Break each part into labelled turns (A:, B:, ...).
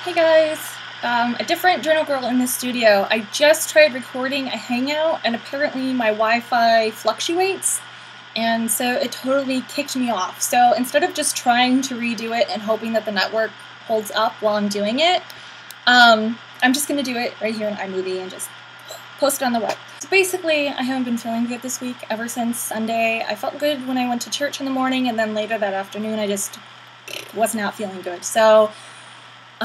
A: Hey guys, a different journal girl in the studio. I just tried recording a hangout and apparently my Wi-Fi fluctuates and so it totally kicked me off. So instead of just trying to redo it and hoping that the network holds up while I'm doing it, I'm just going to do it right here in iMovie and just post it on the web. So basically, I haven't been feeling good this week ever since Sunday. I felt good when I went to church in the morning, and then later that afternoon I just was not feeling good. So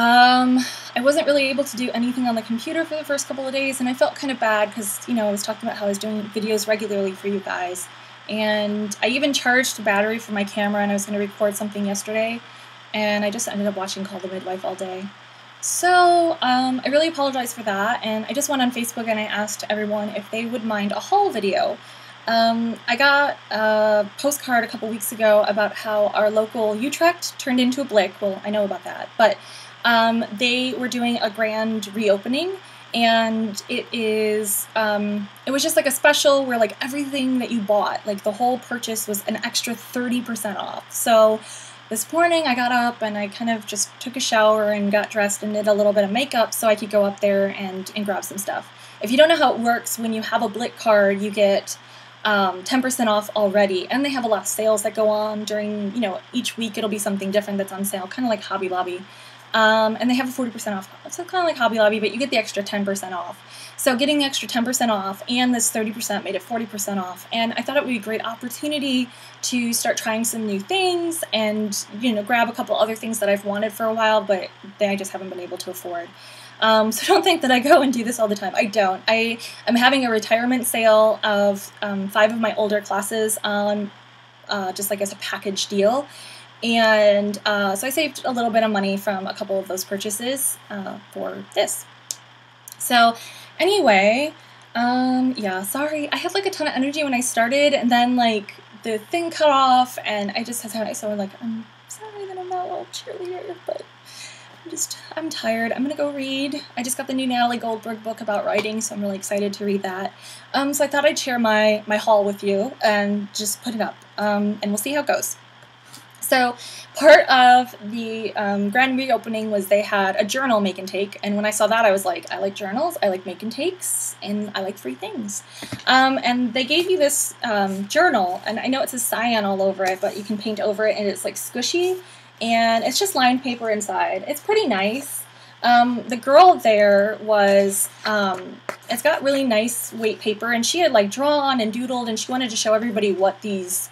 A: I wasn't really able to do anything on the computer for the first couple of days, and I felt kind of bad because, you know, I was talking about how I was doing videos regularly for you guys. And I even charged the battery for my camera, and I was going to record something yesterday, and I just ended up watching Call the Midwife all day. So, I really apologize for that, and I just went on Facebook and I asked everyone if they would mind a haul video. I got a postcard a couple weeks ago about how our local Utrecht turned into a Blick. Well, I know about that, but they were doing a grand reopening, and it was just like a special where like everything that you bought, like the whole purchase was an extra 30% off. So this morning I got up and I kind of just took a shower and got dressed and did a little bit of makeup so I could go up there and grab some stuff. If you don't know how it works, when you have a Blick card, you get 10% off already, and they have a lot of sales that go on during, you know, each week it'll be something different that's on sale, kind of like Hobby Lobby. And they have a 40% off, so kind of like Hobby Lobby, but you get the extra 10% off. So getting the extra 10% off and this 30% made it 40% off, and I thought it would be a great opportunity to start trying some new things and, you know, grab a couple other things that I've wanted for a while, but I just haven't been able to afford. So don't think that I go and do this all the time. I don't. I am having a retirement sale of 5 of my older classes on just like as a package deal. And so I saved a little bit of money from a couple of those purchases for this. So anyway, yeah, sorry. I had like a ton of energy when I started, and then like the thing cut off, and I just had so like, I'm sorry that I'm not a little cheerleader, but I'm tired. I'm gonna go read. I just got the new Natalie Goldberg book about writing, so I'm really excited to read that. So I thought I'd share my haul with you and just put it up, and we'll see how it goes. So part of the grand reopening was they had a journal make and take, and when I saw that I was like, I like journals, I like make and takes, and I like free things. And they gave you this journal, and I know it says cyan all over it, but you can paint over it, and it's like squishy, and it's just lined paper inside. It's pretty nice. The girl there was, it's got really nice weight paper, and she had like drawn and doodled, and she wanted to show everybody what these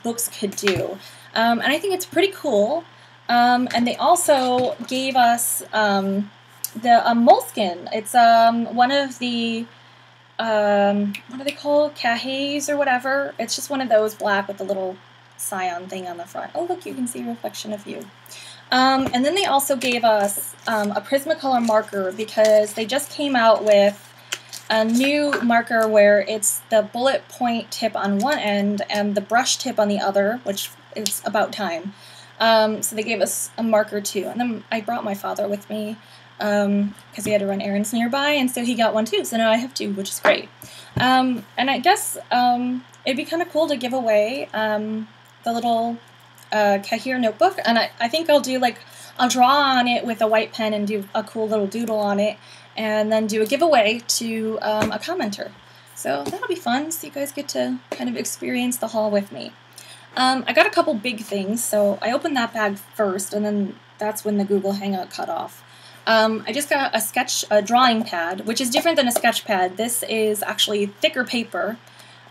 A: books could do. And I think it's pretty cool. And they also gave us the moleskin. It's one of the, what are they called? Cahiers or whatever. It's just one of those black with the little cyan thing on the front. Oh, look, you can see a reflection of you. And then they also gave us a Prismacolor marker because they just came out with a new marker where it's the bullet point tip on one end and the brush tip on the other, which is about time. So they gave us a marker too. And then I brought my father with me because he had to run errands nearby, and so he got one too. So now I have 2, which is great. And I guess it'd be kind of cool to give away the little Cahier notebook. And I think I'll do like, I'll draw on it with a white pen and do a cool little doodle on it, and then do a giveaway to a commenter. So that'll be fun, so you guys get to kind of experience the haul with me. I got a couple big things, so I opened that bag first, and then that's when the Google Hangout cut off. I just got a drawing pad, which is different than a sketch pad. This is actually thicker paper.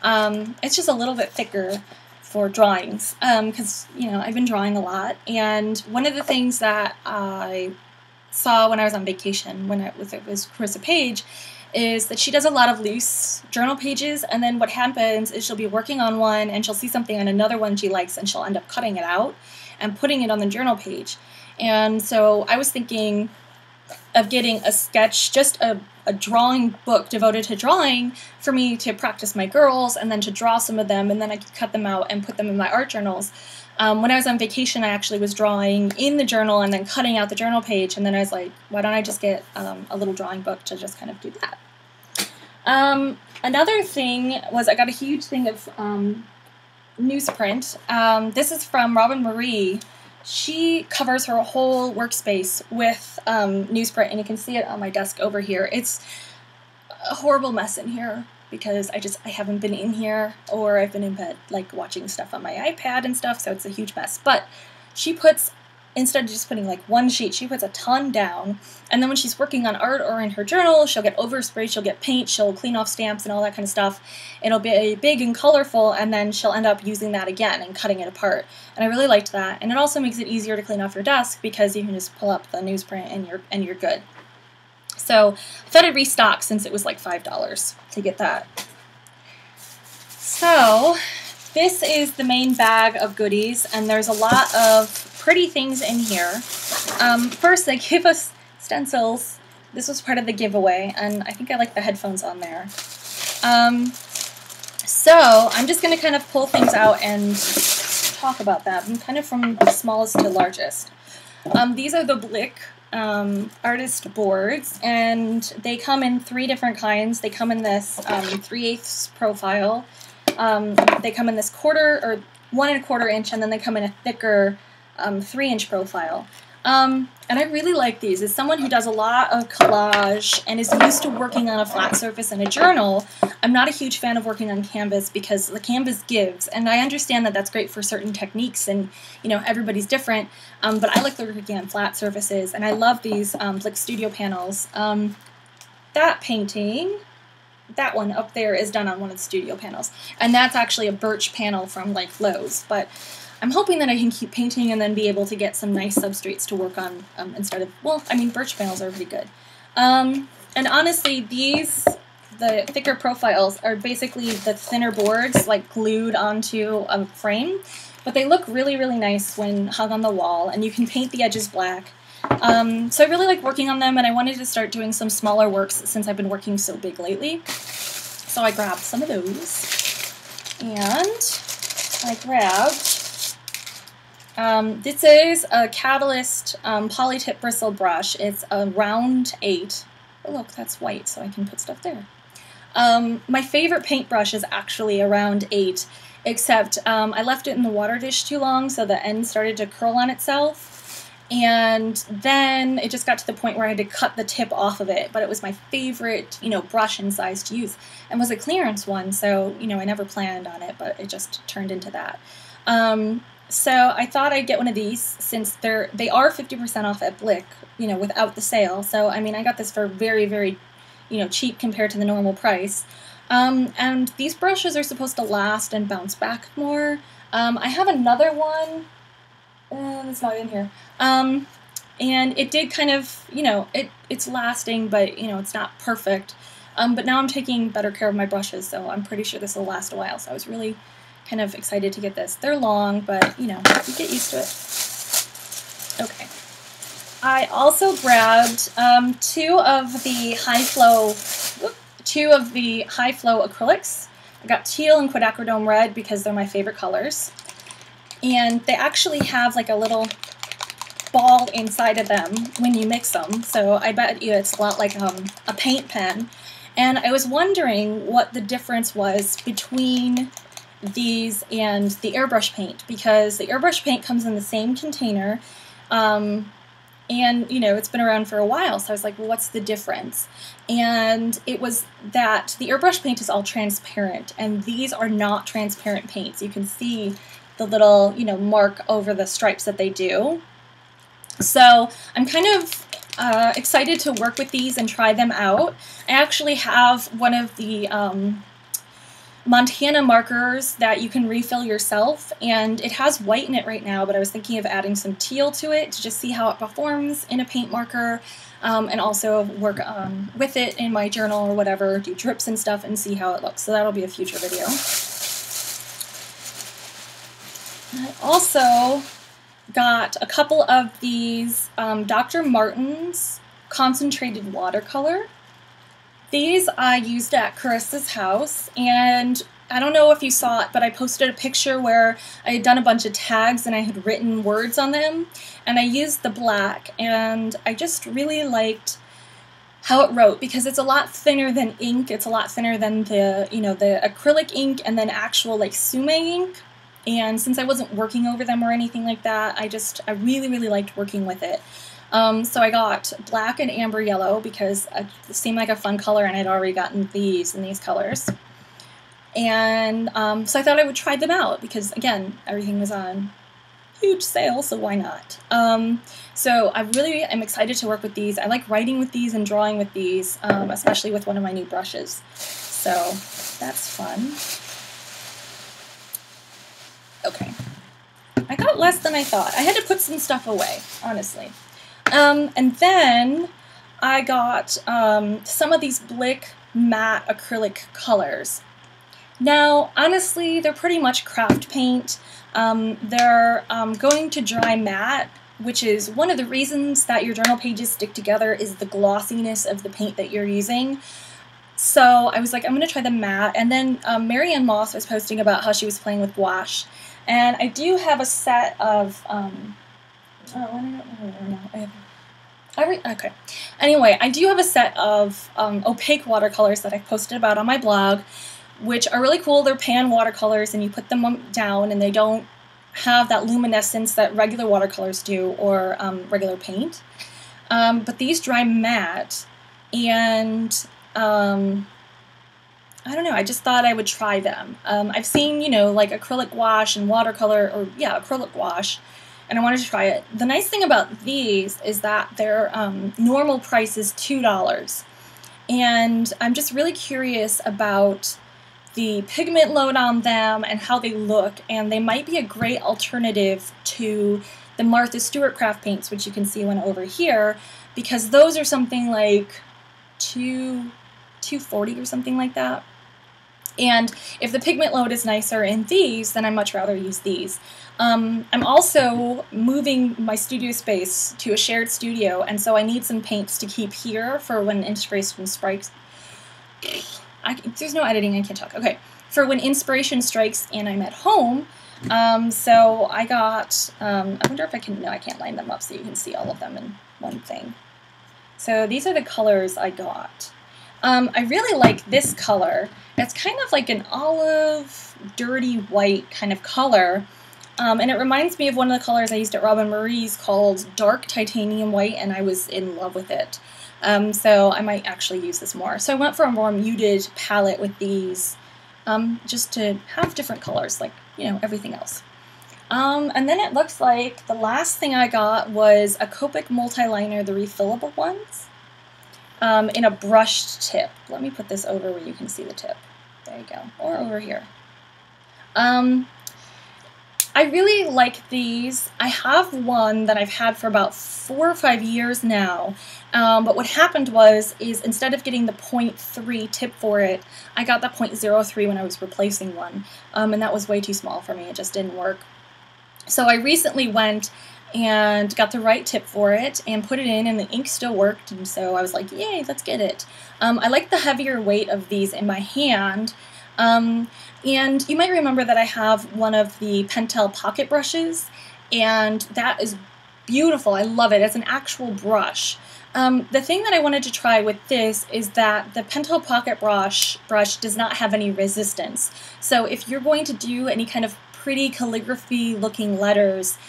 A: It's just a little bit thicker for drawings, because, you know, I've been drawing a lot, and one of the things that I saw when I was on vacation, when it was Carissa Page, is that she does a lot of loose journal pages, and then what happens is she'll be working on one and she'll see something on another one she likes, and she'll end up cutting it out and putting it on the journal page. And so I was thinking of getting a sketch, just a drawing book devoted to drawing for me to practice my girls and then to draw some of them, and then I could cut them out and put them in my art journals. When I was on vacation, I actually was drawing in the journal and then cutting out the journal page, and then I was like, why don't I just get a little drawing book to just kind of do that. Another thing was I got a huge thing of newsprint. This is from Robin Marie, she covers her whole workspace with newsprint, and you can see it on my desk over here. It's a horrible mess in here because I haven't been in here, or I've been in bed like watching stuff on my iPad and stuff, so it's a huge mess. But she puts, instead of just putting like one sheet, she puts a ton down, and then when she's working on art or in her journal, she'll get overspray, she'll get paint, she'll clean off stamps and all that kind of stuff. It'll be big and colorful, and then she'll end up using that again and cutting it apart. And I really liked that, and it also makes it easier to clean off your desk because you can just pull up the newsprint and you're good. So I thought I'd restock since it was like $5 to get that. So this is the main bag of goodies, and there's a lot of pretty things in here. First, they give us stencils. This was part of the giveaway, and I think I like the headphones on there. So I'm just going to kind of pull things out and talk about them, kind of from smallest to largest. These are the Blick artist boards, and they come in 3 different kinds. They come in this 3/8 profile. They come in this 1/4 or 1 1/4 inch, and then they come in a thicker 3-inch profile. And I really like these. As someone who does a lot of collage and is used to working on a flat surface in a journal, I'm not a huge fan of working on canvas because the canvas gives, and I understand that that's great for certain techniques, and you know, everybody's different, but I like working on flat surfaces, and I love these Blick studio panels. That painting, that one up there, is done on one of the studio panels, and that's actually a birch panel from like Lowe's, but I'm hoping that I can keep painting and then be able to get some nice substrates to work on instead of, well, I mean, birch panels are pretty good. And honestly, the thicker profiles are basically the thinner boards like glued onto a frame, but they look really, really nice when hung on the wall, and you can paint the edges black. So I really like working on them, and I wanted to start doing some smaller works since I've been working so big lately. So I grabbed some of those, and I grabbed this is a Catalyst Polytip Bristle brush. It's a round 8. Oh look, that's white, so I can put stuff there. My favorite paintbrush is actually a round 8, except I left it in the water dish too long, so the end started to curl on itself, and then it just got to the point where I had to cut the tip off of it. But it was my favorite, you know, brush and size to use, and was a clearance one, so you know, I never planned on it, but it just turned into that. So I thought I'd get one of these since they are 50% off at Blick, you know, without the sale. So I mean, I got this for very, very, you know, cheap compared to the normal price. And these brushes are supposed to last and bounce back more. I have another one. It's not in here. And it did kind of, you know, it's lasting, but you know, it's not perfect. But now I'm taking better care of my brushes, so I'm pretty sure this will last a while. So I was really kind of excited to get this. They're long, but you know, you get used to it. Okay. I also grabbed 2 of the high flow acrylics. I got teal and quinacridone red because they're my favorite colors, and they actually have like a little ball inside of them when you mix them. So I bet you it's a lot like a paint pen. And I was wondering what the difference was between these and the airbrush paint, because the airbrush paint comes in the same container, and you know, it's been around for a while, so I was like, well, what's the difference? And it was that the airbrush paint is all transparent, and these are not transparent paints. You can see the little, you know, mark over the stripes that they do. So I'm kind of excited to work with these and try them out. I actually have one of the Montana markers that you can refill yourself, and it has white in it right now, but I was thinking of adding some teal to it to just see how it performs in a paint marker, and also work with it in my journal or whatever, do drips and stuff and see how it looks. So that'll be a future video. I also got a couple of these Dr. Martens concentrated watercolor. These I used at Carissa's house, and I don't know if you saw it, but I posted a picture where I had done a bunch of tags and I had written words on them, and I used the black, and I just really liked how it wrote because it's a lot thinner than ink. It's a lot thinner than the, you know, the acrylic ink and then actual like sume ink. And since I wasn't working over them or anything like that, I really, really liked working with it. So I got black and amber yellow because it seemed like a fun color, and I'd already gotten these in these colors. And so I thought I would try them out because, again, everything was on huge sale, so why not? So I really am excited to work with these. I like writing with these and drawing with these, especially with one of my new brushes. So that's fun. Okay. I got less than I thought. I had to put some stuff away, honestly. And then I got some of these Blick matte acrylic colors. Now, honestly, they're pretty much craft paint. They're going to dry matte, which is one of the reasons that your journal pages stick together is the glossiness of the paint that you're using. So I was like, I'm going to try the matte. And then Marianne Moss was posting about how she was playing with gouache. And I do have a set of, okay. Anyway, I do have a set of opaque watercolors that I've posted about on my blog, which are really cool. They're pan watercolors, and you put them down, and they don't have that luminescence that regular watercolors do, or regular paint. But these dry matte, and I don't know, I just thought I would try them. I've seen, you know, like acrylic gouache and watercolor, or yeah, acrylic gouache, and I wanted to try it. The nice thing about these is that their normal price is $2, and I'm just really curious about the pigment load on them and how they look, and they might be a great alternative to the Martha Stewart craft paints, which you can see one over here, because those are something like $240 or something like that. And if the pigment load is nicer in these, then I'd much rather use these. I'm also moving my studio space to a shared studio, and so I need some paints to keep here for when inspiration strikes. There's no editing, I can't talk. Okay, for when inspiration strikes and I'm at home. So I got, I wonder if I can, no, I can't line them up so you can see all of them in one thing. So these are the colors I got. I really like this color. It's kind of like an olive, dirty white kind of color. And it reminds me of one of the colors I used at Robin Marie's called Dark Titanium White, and I was in love with it. So I might actually use this more. So I went for a more muted palette with these, just to have different colors, like, you know, everything else. And then it looks like the last thing I got was a Copic multiliner, the refillable ones, in a brushed tip. Let me put this over where you can see the tip. There you go. Or over here. I really like these. I have one that I've had for about 4 or 5 years now, but what happened is instead of getting the 0.3 tip for it, I got the 0.03 when I was replacing one, and that was way too small for me. It just didn't work. So I recently went and got the right tip for it and put it in, and the ink still worked, and so I was like, yay, let's get it. I like the heavier weight of these in my hand. And you might remember that I have one of the Pentel pocket brushes, and that is beautiful. I love it. It's an actual brush. The thing that I wanted to try with this is that the Pentel pocket brush does not have any resistance. So if you're going to do any kind of pretty calligraphy looking letters,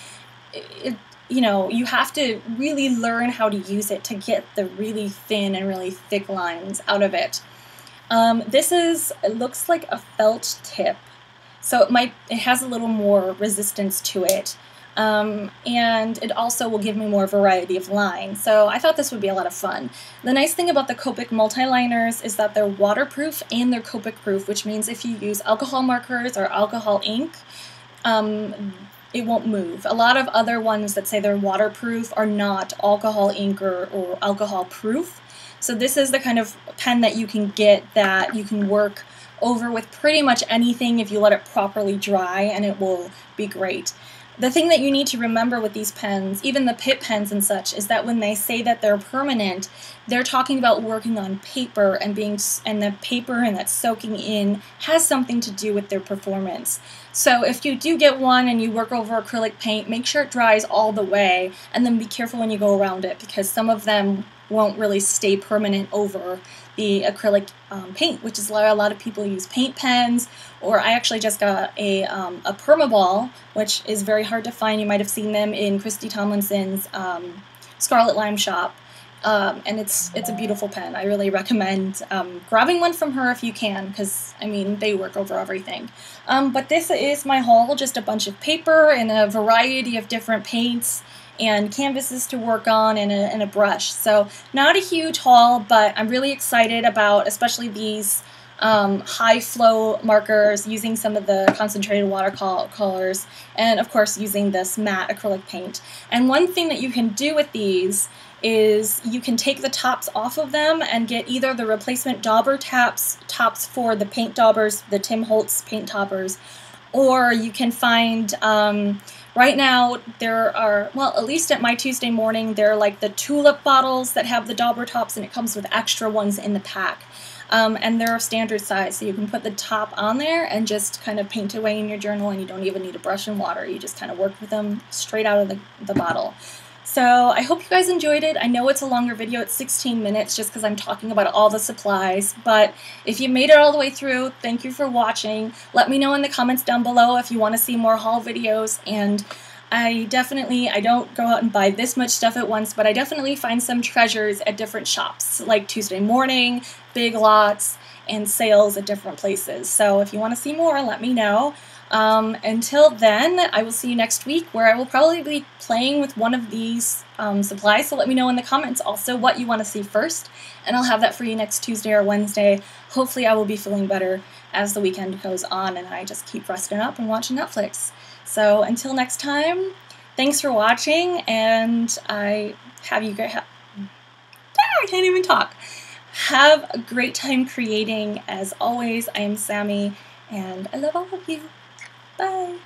A: you know, you have to really learn how to use it to get the really thin and really thick lines out of it. It looks like a felt tip, so it has a little more resistance to it, and it also will give me more variety of line, so I thought this would be a lot of fun. The nice thing about the Copic multiliners is that they're waterproof and they're Copic proof, which means if you use alcohol markers or alcohol ink, it won't move. A lot of other ones that say they're waterproof are not alcohol ink or alcohol proof. So this is the kind of pen that you can get that you can work over with pretty much anything if you let it properly dry, and it will be great. The thing that you need to remember with these pens, even the Pitt pens and such, is that when they say that they're permanent, they're talking about working on paper, and the paper and that soaking in has something to do with their performance. So if you do get one and you work over acrylic paint, make sure it dries all the way, and then be careful when you go around it, because some of them won't really stay permanent over the acrylic paint, which is why a lot of people use paint pens, or I actually just got a Permaball, which is very hard to find. You might have seen them in Christy Tomlinson's Scarlet Lime shop. And it's a beautiful pen. I really recommend grabbing one from her if you can, because, I mean, they work over everything. But this is my haul, just a bunch of paper and a variety of different paints and canvases to work on and a brush. So not a huge haul, but I'm really excited about especially these high flow markers, using some of the concentrated watercolors, and of course using this matte acrylic paint. And one thing that you can do with these is you can take the tops off of them and get either the replacement dauber tops for the paint daubers, the Tim Holtz paint toppers, or you can find, right now there are, well, at least at My Tuesday Morning, there are like the tulip bottles that have the dauber tops, and it comes with extra ones in the pack. And they're standard size, so you can put the top on there and just kind of paint away in your journal, and you don't even need a brush and water. You just kind of work with them straight out of the bottle. So I hope you guys enjoyed it. I know it's a longer video, it's 16 minutes just because I'm talking about all the supplies, but if you made it all the way through, thank you for watching. Let me know in the comments down below if you want to see more haul videos, and I don't go out and buy this much stuff at once, but I definitely find some treasures at different shops, like Tuesday Morning, Big Lots, and sales at different places. So if you want to see more, let me know. Until then, I will see you next week, where I will probably be playing with one of these supplies, so let me know in the comments also what you want to see first, and I'll have that for you next Tuesday or Wednesday. Hopefully I will be feeling better as the weekend goes on and I just keep resting up and watching Netflix. So until next time, thanks for watching, and I can't even talk. Have a great time creating. As always, I am Sammy, and I love all of you. Bye.